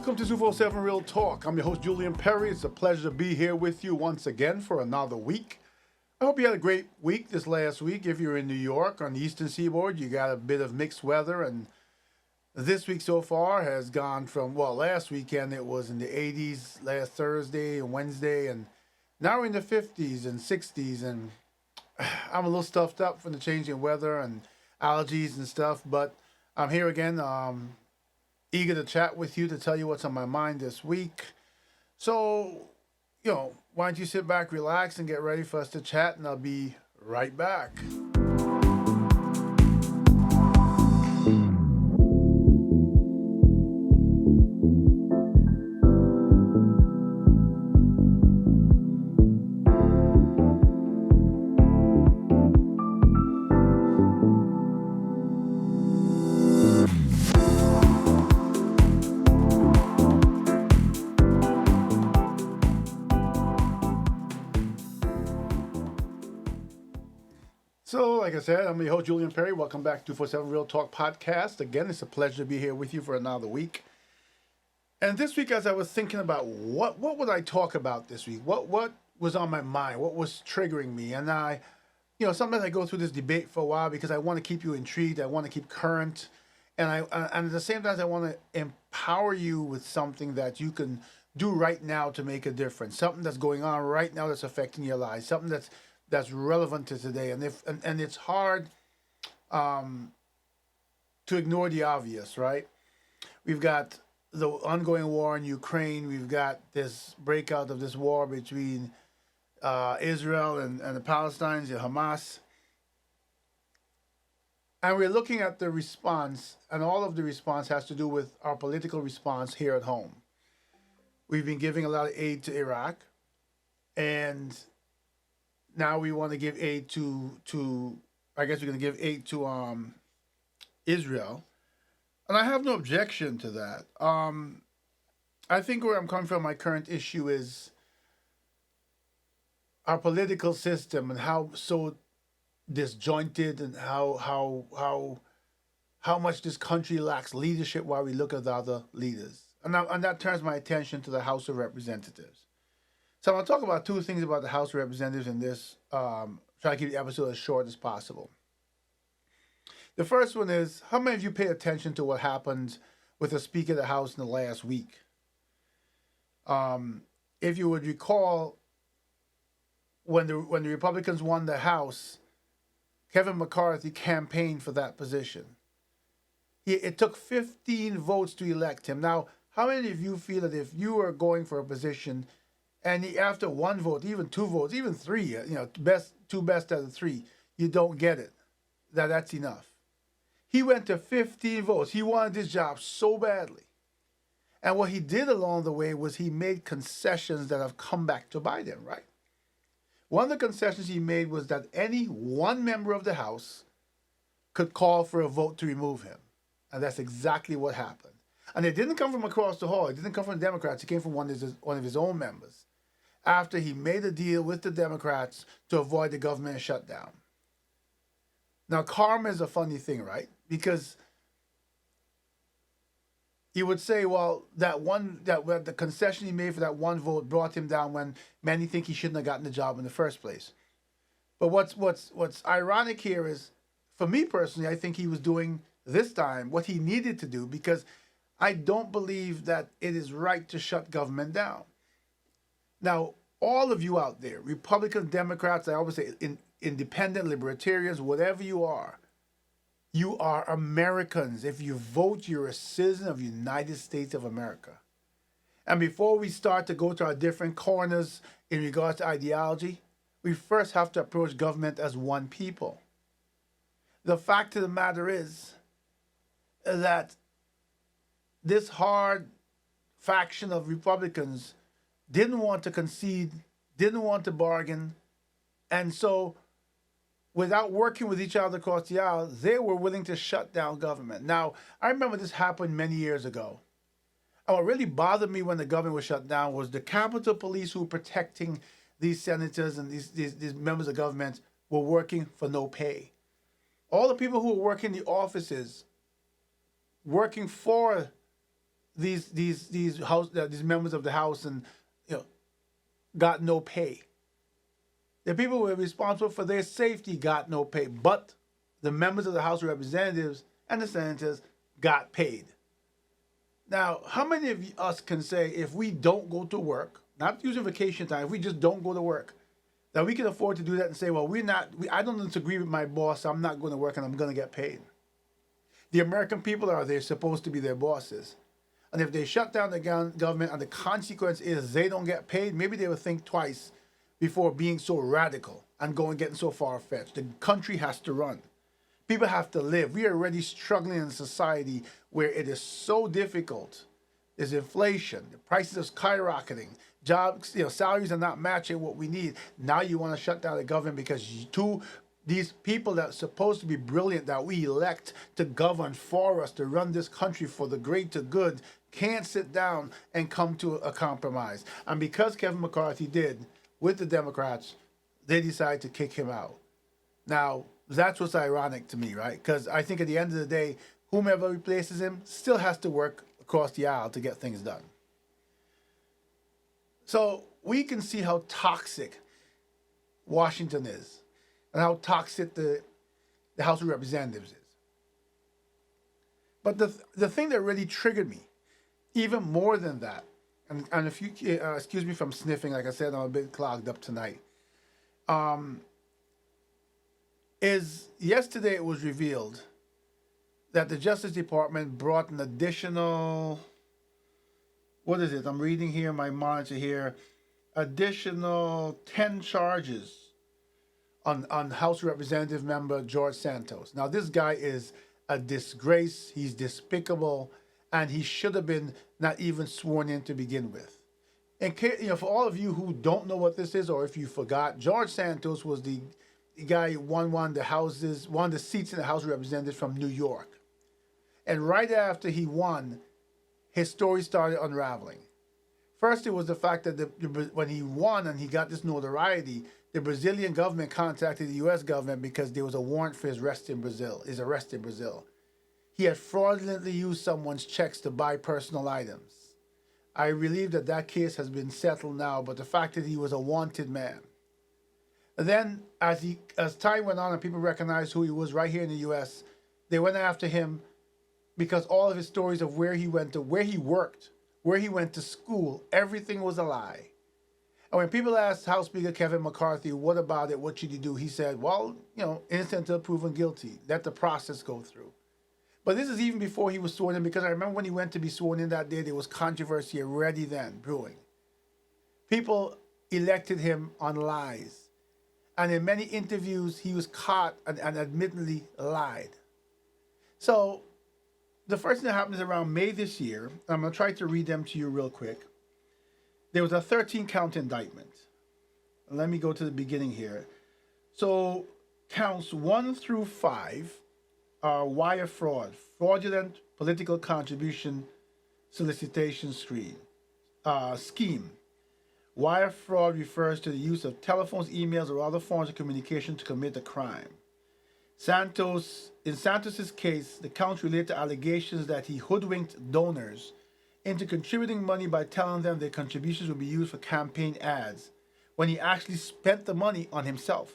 Welcome to 247 Real Talk. I'm your host, Julian Perry. It's a pleasure to be here with you once again for another week. I hope you had a great week this last week. If you're in New York on the Eastern Seaboard, you got a bit of mixed weather. And this week so far has gone from, well, last weekend it was in the 80s, last Thursday and Wednesday. And now we're in the 50s and 60s. And I'm a little stuffed up from the changing weather and allergies and stuff. But I'm here again. Eager to chat with you to tell you what's on my mind this week. So, why don't you sit back, relax, and get ready for us to chat, and I'll be right back. So, like I said, I'm your host, Julian Perry. Welcome back to 247 Real Talk Podcast. Again, it's a pleasure to be here with you for another week. And this week, as I was thinking about what would I talk about this week, what was on my mind, what was triggering me, and sometimes I go through this debate for a while because I want to keep you intrigued, I want to keep current, and at the same time, I want to empower you with something that you can do right now to make a difference, something that's going on right now that's affecting your lives, something that's relevant to today, and it's hard to ignore the obvious, right? We've got the ongoing war in Ukraine. We've got this breakout of this war between Israel and the Palestinians, the Hamas. And we're looking at the response, and all of the response has to do with our political response here at home. We've been giving a lot of aid to Iraq, and now we want to give aid to I guess we're going to give aid to Israel. And I have no objection to that. I think where I'm coming from, my current issue is our political system and how so disjointed and how much this country lacks leadership while we look at the other leaders. And that turns my attention to the House of Representatives. So I'm going to talk about two things about the House of Representatives in this, try to keep the episode as short as possible. The first one is, how many of you pay attention to what happened with the Speaker of the House in the last week? If you would recall, when the Republicans won the House, Kevin McCarthy campaigned for that position. It took 15 votes to elect him. Now, how many of you feel that if you are going for a position and after one vote, even two votes, even three, two best out of three, you don't get it, that's enough? He went to 15 votes. He wanted this job so badly. And what he did along the way was he made concessions that have come back to bite him, right? One of the concessions he made was that any one member of the House could call for a vote to remove him. And that's exactly what happened. And it didn't come from across the hall. It didn't come from the Democrats. It came from one of his own members, after he made a deal with the Democrats to avoid the government shutdown. Now, karma is a funny thing, right? Because you would say, well, the concession he made for that one vote brought him down when many think he shouldn't have gotten the job in the first place. But what's ironic here is, for me personally, I think he was doing this time what he needed to do, because I don't believe that it is right to shut government down. Now, all of you out there, Republicans, Democrats, I always say independent, libertarians, whatever you are Americans. If you vote, you're a citizen of the United States of America. And before we start to go to our different corners in regards to ideology, we first have to approach government as one people. The fact of the matter is that this hard faction of Republicans didn't want to concede, didn't want to bargain, and so without working with each other across the aisle, they were willing to shut down government. Now, I remember this happened many years ago. And what really bothered me when the government was shut down was the Capitol Police who were protecting these senators and these members of government were working for no pay. All the people who were working in the offices, working for these members of the House and you know got no pay. The people who were responsible for their safety got no pay, but the members of the House of Representatives and the senators got paid. Now, how many of us can say if we don't go to work, not using vacation time, if we just don't go to work, that we can afford to do that and say, well, I don't disagree with my boss, I'm not going to work and I'm going to get paid. The American people are they're supposed to be their bosses. And if they shut down the government and the consequence is they don't get paid, maybe they will think twice before being so radical and getting so far-fetched. The country has to run. People have to live. We are already struggling in a society where it is so difficult. There's inflation. The prices are skyrocketing. Jobs, salaries are not matching what we need. Now you want to shut down the government because these people that are supposed to be brilliant that we elect to govern for us, to run this country for the greater good, can't sit down and come to a compromise. And because Kevin McCarthy did with the Democrats, they decided to kick him out. Now, that's what's ironic to me, right? Because I think at the end of the day, whomever replaces him still has to work across the aisle to get things done. So we can see how toxic Washington is and how toxic the House of Representatives is. But the thing that really triggered me, even more than that, and if you excuse me from sniffing, like I said, I'm a bit clogged up tonight, is yesterday it was revealed that the Justice Department brought an additional, what is it? I'm reading here, my monitor here, additional 10 charges on House Representative member George Santos. Now, this guy is a disgrace. He's despicable, and he should have been not even sworn in to begin with. And for all of you who don't know what this is, or if you forgot, George Santos was the guy who won one of the seats in the House of Representatives from New York. And right after he won, his story started unraveling. First, it was the fact that when he won and he got this notoriety, the Brazilian government contacted the U.S. government because there was a warrant for his arrest in Brazil. He had fraudulently used someone's checks to buy personal items. I believe that case has been settled now, but the fact that he was a wanted man. And then, as time went on and people recognized who he was right here in the U.S., they went after him because all of his stories of where he went to, where he worked, where he went to school, everything was a lie. And when people asked House Speaker Kevin McCarthy, what about it, what should he do? He said, well, innocent until proven guilty. Let the process go through. But this is even before he was sworn in, because I remember when he went to be sworn in that day, there was controversy already then brewing. People elected him on lies. And in many interviews, he was caught and admittedly lied. So the first thing that happened is around May this year. I'm going to try to read them to you real quick. There was a 13-count indictment. Let me go to the beginning here. So counts 1 through 5 are wire fraud, fraudulent political contribution solicitation scheme. Wire fraud refers to the use of telephones, emails, or other forms of communication to commit a crime. In Santos's case, the counts relate to allegations that he hoodwinked donors into contributing money by telling them their contributions would be used for campaign ads, when he actually spent the money on himself,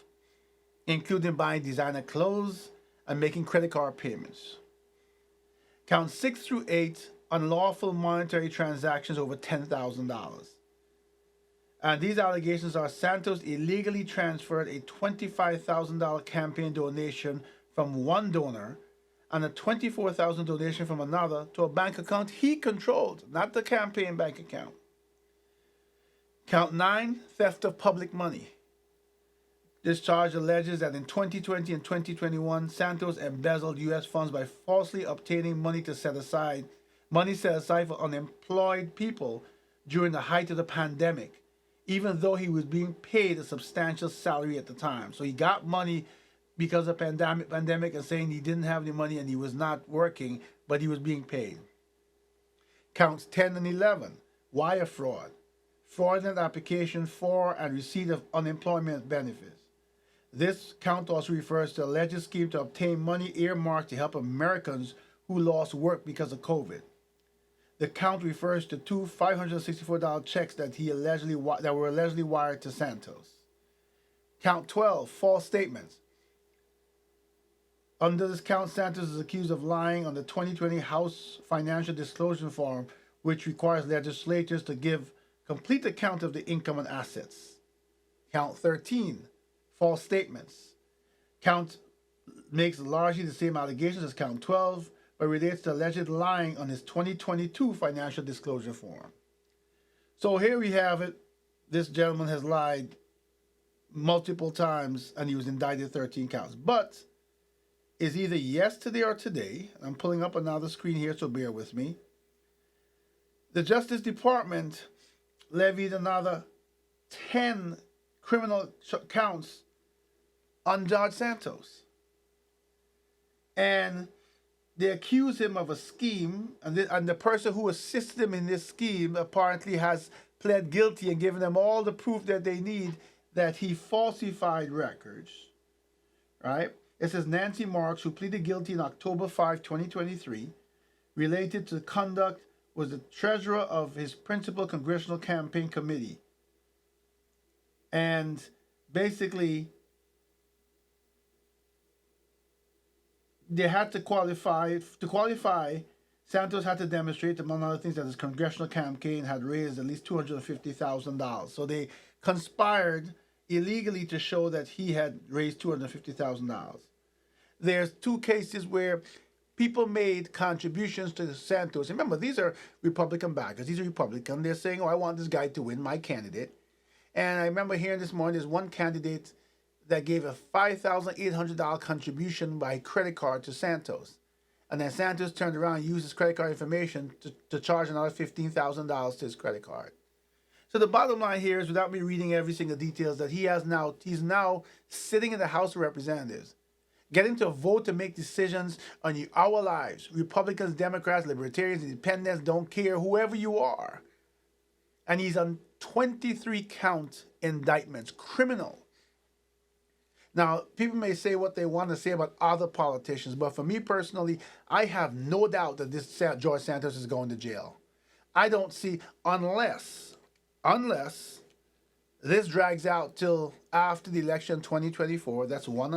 including buying designer clothes and making credit card payments. Counts 6 through 8, unlawful monetary transactions over $10,000. And these allegations are Santos illegally transferred a $25,000 campaign donation from one donor and a $24,000 donation from another to a bank account he controlled, not the campaign bank account. Count 9, theft of public money. This charge alleges that in 2020 and 2021, Santos embezzled U.S. funds by falsely obtaining money set aside for unemployed people during the height of the pandemic, even though he was being paid a substantial salary at the time. So he got money because of pandemic and saying he didn't have any money and he was not working, but he was being paid. Counts 10 and 11, wire fraud, fraudulent application for and receipt of unemployment benefits. This count also refers to alleged scheme to obtain money earmarked to help Americans who lost work because of COVID. The count refers to two $564 checks that were allegedly wired to Santos. Count 12, false statements. Under this count, Santos is accused of lying on the 2020 House Financial Disclosure Form, which requires legislators to give complete account of the income and assets. Count 13, false statements. Count makes largely the same allegations as count 12, but relates to alleged lying on his 2022 financial disclosure form. So here we have it. This gentleman has lied multiple times and he was indicted 13 counts. But is either yesterday or today, I'm pulling up another screen here, so bear with me. The Justice Department levied another 10 criminal counts on George Santos. And they accuse him of a scheme, and the person who assisted him in this scheme apparently has pled guilty and given them all the proof that they need that he falsified records, right? It says Nancy Marks, who pleaded guilty on October 5, 2023, related to conduct, was the treasurer of his principal congressional campaign committee. And basically, they had to qualify. To qualify, Santos had to demonstrate, among other things, that his congressional campaign had raised at least $250,000. So they conspired illegally to show that he had raised $250,000. There's two cases where people made contributions to Santos. Remember, these are Republican backers. These are Republican. They're saying, oh, I want this guy to win, my candidate. And I remember hearing this morning, there's one candidate that gave a $5,800 contribution by credit card to Santos. And then Santos turned around and used his credit card information to charge another $15,000 to his credit card. So the bottom line here is, without me reading every single details, that he's now sitting in the House of Representatives, getting to vote to make decisions on our lives. Republicans, Democrats, Libertarians, Independents, don't care, whoever you are. And he's on 23 count indictments, criminal. Now, people may say what they want to say about other politicians, but for me personally, I have no doubt that this George Santos is going to jail. I don't see, unless this drags out till after the election 2024, that's one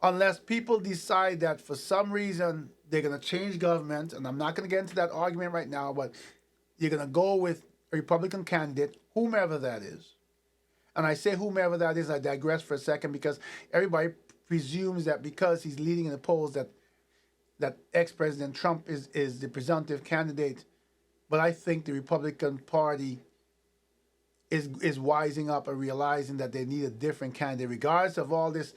unless people decide that for some reason they're going to change government, and I'm not going to get into that argument right now, but you're going to go with a Republican candidate, whomever that is. And I say whomever that is, I digress for a second, because everybody presumes that because he's leading in the polls that ex-President Trump is the presumptive candidate. But I think the Republican Party is wising up and realizing that they need a different candidate, regardless of all this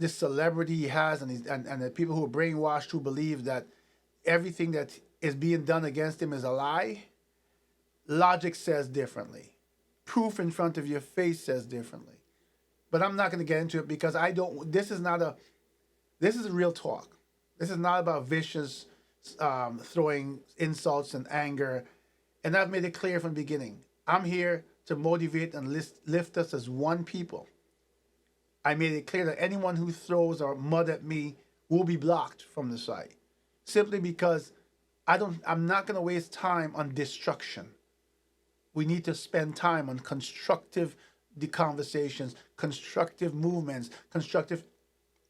celebrity he has, and the people who are brainwashed who believe that everything that is being done against him is a lie. Logic says differently. Proof in front of your face says differently. But I'm not going to get into it, because this is real talk. This is not about vicious throwing insults and anger. And I've made it clear from the beginning. I'm here to motivate and lift us as one people. I made it clear that anyone who throws or mud at me will be blocked from the site, simply because I'm not going to waste time on destruction. We need to spend time on constructive conversations, constructive movements, constructive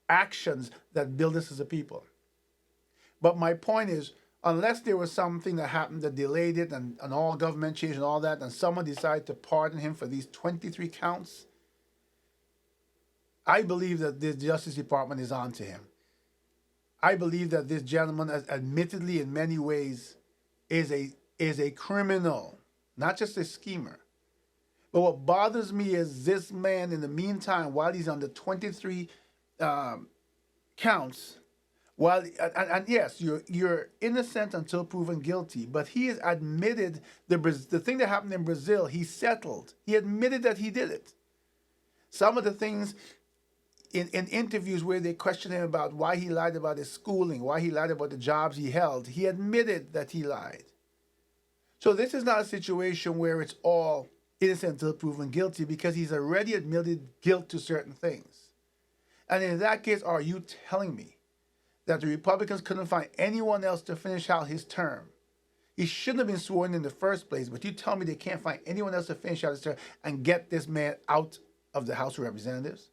actions that build us as a people. But my point is, unless there was something that happened that delayed it, and all government change and all that, and someone decided to pardon him for these 23 counts, I believe that the Justice Department is on to him. I believe that this gentleman, admittedly in many ways, is a criminal, not just a schemer. But what bothers me is this man, in the meantime, while he's under 23 counts, and yes, you're innocent until proven guilty, but he has admitted the thing that happened in Brazil. He settled. He admitted that he did it. Some of the things in interviews where they questioned him about why he lied about his schooling, why he lied about the jobs he held, he admitted that he lied. So this is not a situation where it's all innocent until proven guilty, because he's already admitted guilt to certain things. And in that case, are you telling me that the Republicans couldn't find anyone else to finish out his term. He shouldn't have been sworn in the first place, but you tell me they can't find anyone else to finish out his term and get this man out of the House of Representatives?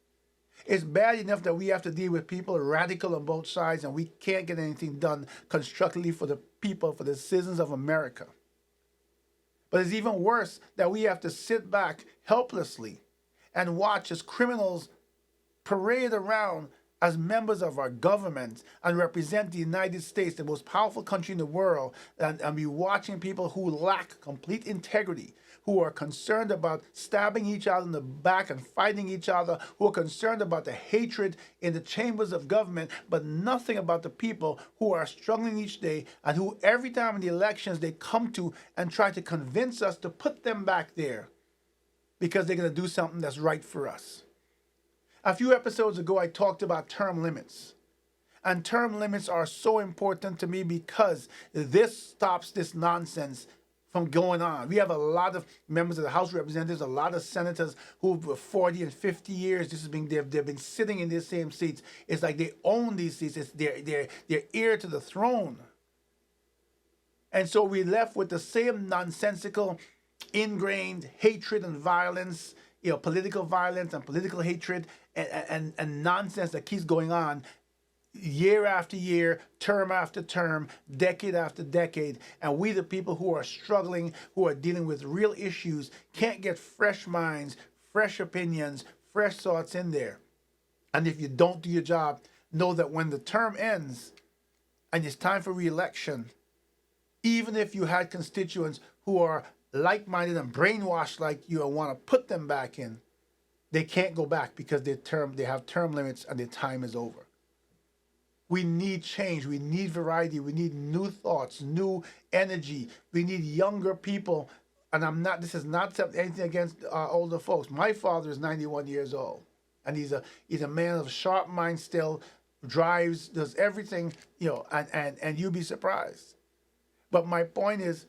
It's bad enough that we have to deal with people radical on both sides and we can't get anything done constructively for the people, for the citizens of America. But it's even worse that we have to sit back helplessly and watch as criminals parade around as members of our government and represent the United States, the most powerful country in the world, and be watching people who lack complete integrity, who are concerned about stabbing each other in the back and fighting each other, who are concerned about the hatred in the chambers of government, but nothing about the people who are struggling each day and who every time in the elections they come to and try to convince us to put them back there because they're going to do something that's right for us. A few episodes ago, I talked about term limits. And term limits are so important to me because this stops this nonsense from going on. We have a lot of members of the House of Representatives, a lot of senators who for 40 and 50 years, they've been sitting in these same seats. It's like they own these seats. It's they're heir to the throne. And so we're left with the same nonsensical, ingrained hatred and violence, political violence and political hatred and nonsense that keeps going on year after year, term after term, decade after decade. And we, the people who are struggling, who are dealing with real issues, can't get fresh minds, fresh opinions, fresh thoughts in there. And if you don't do your job, know that when the term ends and it's time for re-election, even if you had constituents who are like-minded and brainwashed like you and want to put them back in, they can't go back because they have term limits and their time is over. We need change. We need variety. We need new thoughts, new energy. We need younger people. And this is not anything against older folks. My father is 91 years old, and he's a man of sharp mind still, drives, does everything, and you'd be surprised. But my point is,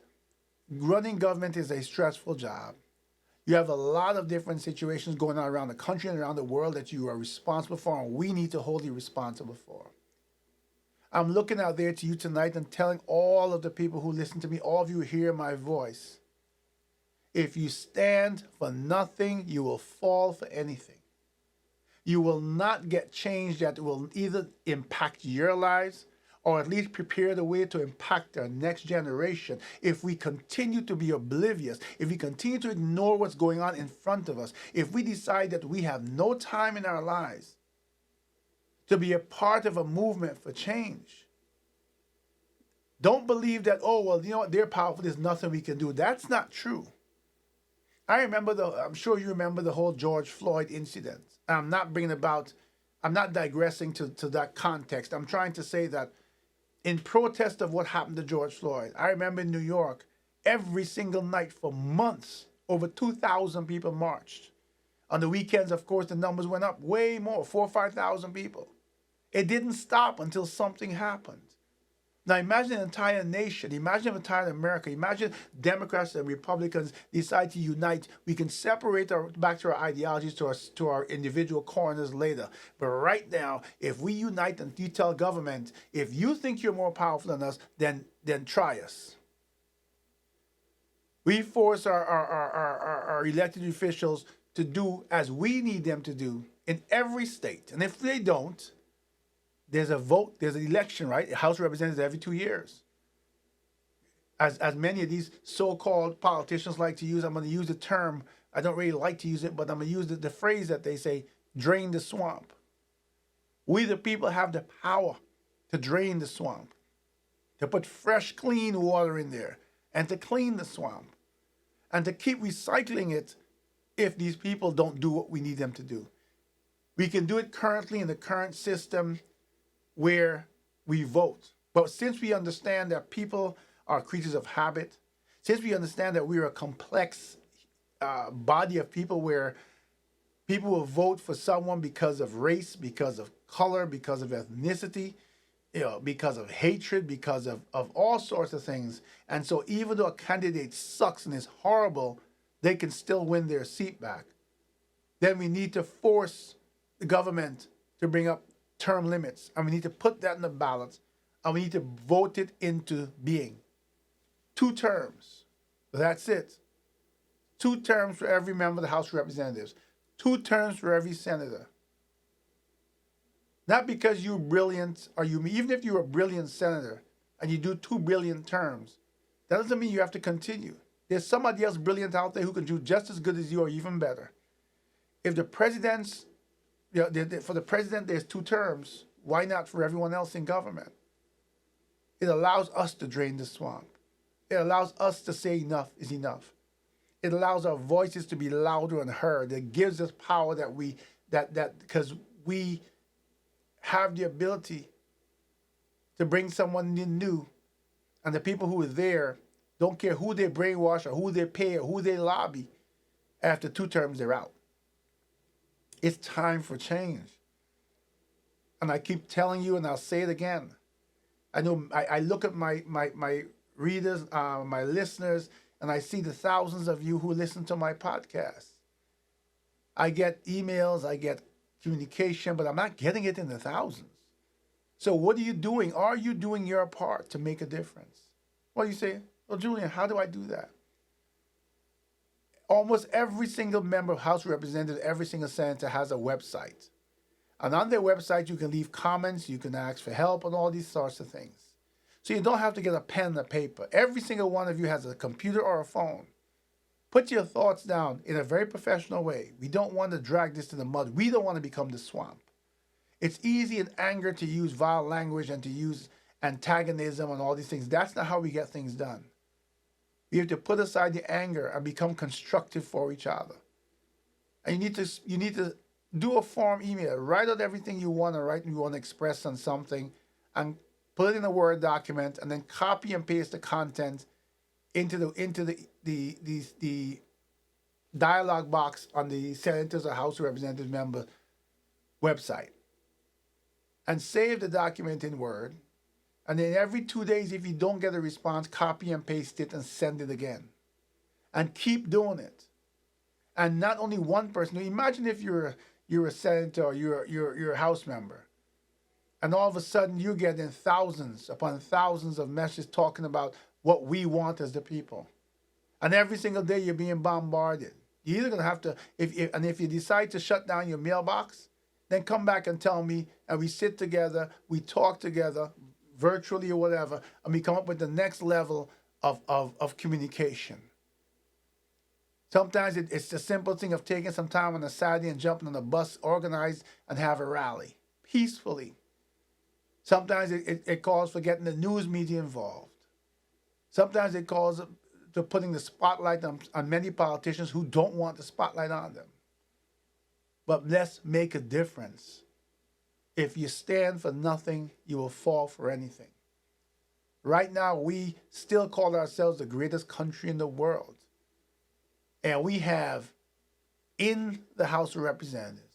running government is a stressful job. You have a lot of different situations going on around the country and around the world that you are responsible for, and we need to hold you responsible for. I'm looking out there to you tonight and telling all of the people who listen to me, all of you who hear my voice, if you stand for nothing, you will fall for anything. You will not get change that will either impact your lives or at least prepare the way to impact our next generation if we continue to be oblivious, if we continue to ignore what's going on in front of us, if we decide that we have no time in our lives to be a part of a movement for change. Don't believe that, they're powerful, there's nothing we can do. That's not true. I'm sure you remember the whole George Floyd incident. I'm not digressing to that context. I'm trying to say that in protest of what happened to George Floyd, I remember in New York, every single night for months, over 2,000 people marched. On the weekends, of course, the numbers went up way more, 4,000 or 5,000 people. It didn't stop until something happened. Now imagine an entire nation, imagine an entire America, imagine Democrats and Republicans decide to unite. We can separate back to our ideologies, to our individual corners later. But right now, if we unite and you tell government, if you think you're more powerful than us, then try us. We force our elected officials to do as we need them to do in every state. And if they don't, there's a vote, there's an election, right? House of Representatives every 2 years. As many of these so-called politicians like to use, I'm going to use the term, I don't really like to use it, but I'm going to use the phrase that they say, drain the swamp. We the people have the power to drain the swamp, to put fresh, clean water in there, and to clean the swamp, and to keep recycling it if these people don't do what we need them to do. We can do it currently in the current system where we vote. But since we understand that people are creatures of habit, since we understand that we're a complex body of people where people will vote for someone because of race, because of color, because of ethnicity, because of hatred, because of all sorts of things. And so even though a candidate sucks and is horrible, they can still win their seat back. Then we need to force the government to bring up term limits, and we need to put that in the ballot, and we need to vote it into being. 2 terms. That's it. 2 terms for every member of the House of Representatives. 2 terms for every senator. Not because you're brilliant, or even if you're a brilliant senator and you do 2 brilliant terms, that doesn't mean you have to continue. There's somebody else brilliant out there who can do just as good as you or even better. If the president's, for the president, there's 2 terms, why not for everyone else in government? It allows us to drain the swamp. It allows us to say enough is enough. It allows our voices to be louder and heard. It gives us power because we have the ability to bring someone in new, and the people who are there don't care who they brainwash or who they pay or who they lobby. After 2 terms, they're out. It's time for change. And I keep telling you, and I'll say it again. I know I look at my readers, my listeners, and I see the thousands of you who listen to my podcast. I get emails, I get communication, but I'm not getting it in the thousands. So what are you doing? Are you doing your part to make a difference? What do you say? Well, Julian, how do I do that? Almost every single member of House of Representatives, every single senator has a website. And on their website, you can leave comments, you can ask for help, and all these sorts of things. So you don't have to get a pen and a paper. Every single one of you has a computer or a phone. Put your thoughts down in a very professional way. We don't want to drag this to the mud. We don't want to become the swamp. It's easy in anger to use vile language and to use antagonism and all these things. That's not how we get things done. We have to put aside the anger and become constructive for each other. And you need to do a form email. Write out everything you want to write and you want to express on something, and put it in a Word document, and then copy and paste the content into the dialogue box on the Senators or House of Representatives member website. And save the document in Word. And then every 2 days, if you don't get a response, copy and paste it and send it again. And keep doing it. And not only one person. Imagine if you're a senator or you're a House member, and all of a sudden you're getting thousands upon thousands of messages talking about what we want as the people. And every single day you're being bombarded. You're either going to have to, if you decide to shut down your mailbox, then come back and tell me, and we sit together, we talk together, virtually or whatever, and we come up with the next level of communication. Sometimes it's the simple thing of taking some time on a Saturday and jumping on a bus, organized, and have a rally peacefully. Sometimes it calls for getting the news media involved. Sometimes it calls to putting the spotlight on many politicians who don't want the spotlight on them. But let's make a difference. If you stand for nothing, you will fall for anything. Right now, we still call ourselves the greatest country in the world. And we have in the House of Representatives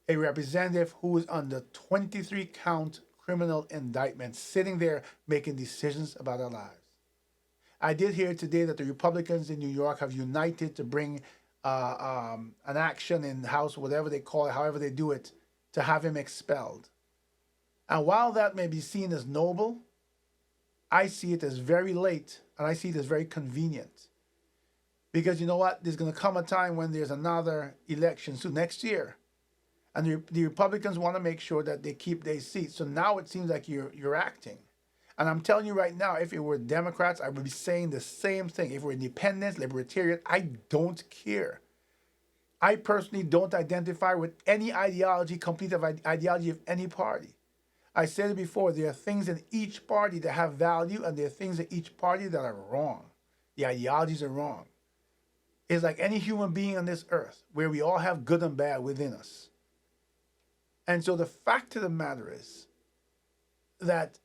a representative who is under 23-count criminal indictment, sitting there making decisions about our lives. I did hear today that the Republicans in New York have united to bring an action in the House, whatever they call it, however they do it, to have him expelled. And while that may be seen as noble, I see it as very late, and I see it as very convenient. Because you know what? There's going to come a time when there's another election soon, next year. And the Republicans want to make sure that they keep their seats. So now it seems like you're acting. And I'm telling you right now, if it were Democrats, I would be saying the same thing. If it were independents, libertarian, I don't care. I personally don't identify with any ideology, complete ideology of any party. I said it before, there are things in each party that have value, and there are things in each party that are wrong. The ideologies are wrong. It's like any human being on this earth, where we all have good and bad within us. And so the fact of the matter is that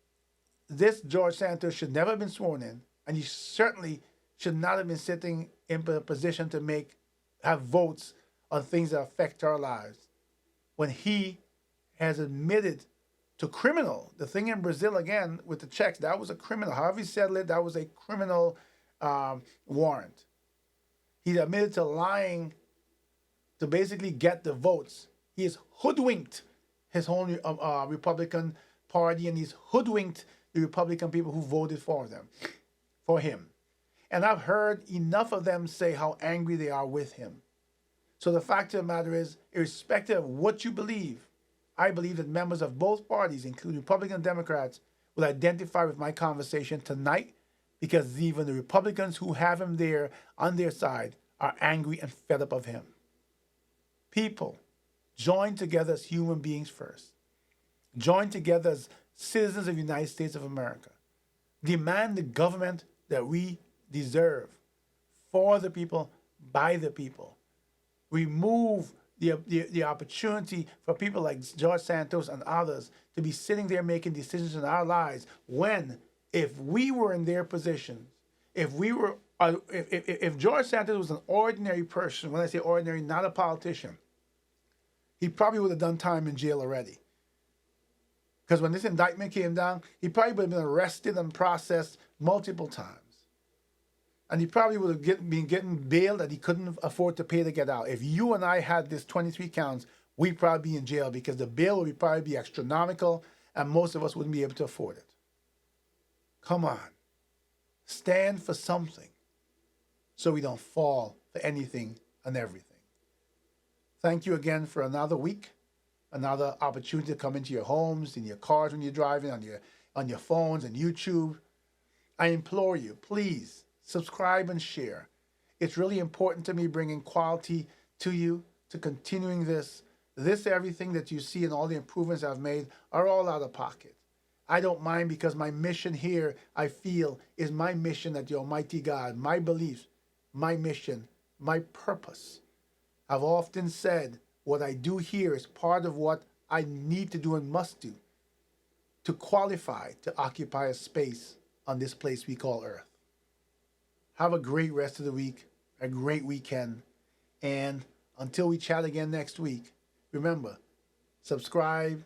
this George Santos should never have been sworn in, and he certainly should not have been sitting in a position to have votes on things that affect our lives, when he has admitted to criminal. The thing in Brazil, again, with the checks, that was a criminal. However he settled it, that was a criminal warrant. He admitted to lying to basically get the votes. He is hoodwinked his whole Republican Party, and he's hoodwinked the Republican people who voted for him. And I've heard enough of them say how angry they are with him. So the fact of the matter is, irrespective of what you believe, I believe that members of both parties, including Republicans and Democrats, will identify with my conversation tonight, because even the Republicans who have him there on their side are angry and fed up of him. People, join together as human beings first. Join together as citizens of the United States of America. Demand the government that we deserve, for the people, by the people. Remove the opportunity for people like George Santos and others to be sitting there making decisions in our lives, when, if we were in their positions, if George Santos was an ordinary person, when I say ordinary, not a politician, he probably would have done time in jail already. Because when this indictment came down, he probably would have been arrested and processed multiple times. And he probably would have been getting bail that he couldn't afford to pay to get out. If you and I had this 23 counts, we'd probably be in jail, because the bail would probably be astronomical and most of us wouldn't be able to afford it. Come on. Stand for something so we don't fall for anything and everything. Thank you again for another week, another opportunity to come into your homes, in your cars when you're driving, on your phones and YouTube. I implore you, please subscribe and share. It's really important to me bringing quality to you, to continuing this. Everything that you see and all the improvements I've made are all out of pocket. I don't mind, because my mission here, I feel, is my mission at the Almighty God, my beliefs, my mission, my purpose. I've often said what I do here is part of what I need to do and must do to qualify to occupy a space on this place we call Earth. Have a great rest of the week, a great weekend, and until we chat again next week, remember, subscribe,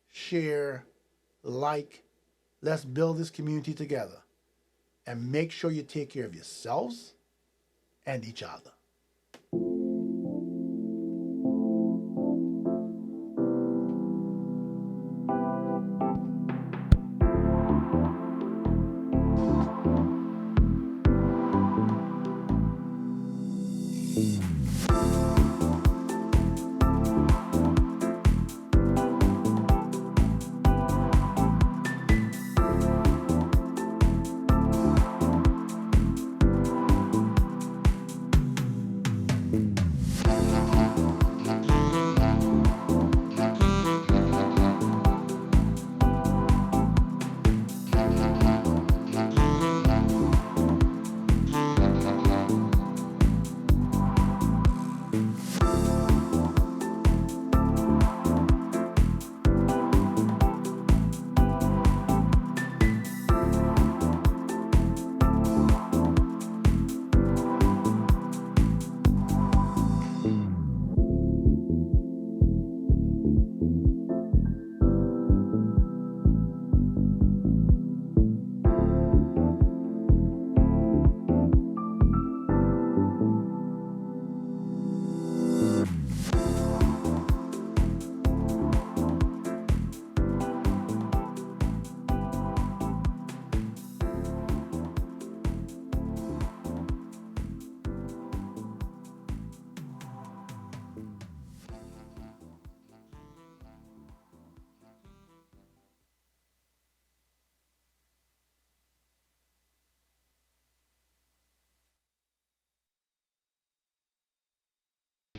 share, like. Let's build this community together, and make sure you take care of yourselves and each other.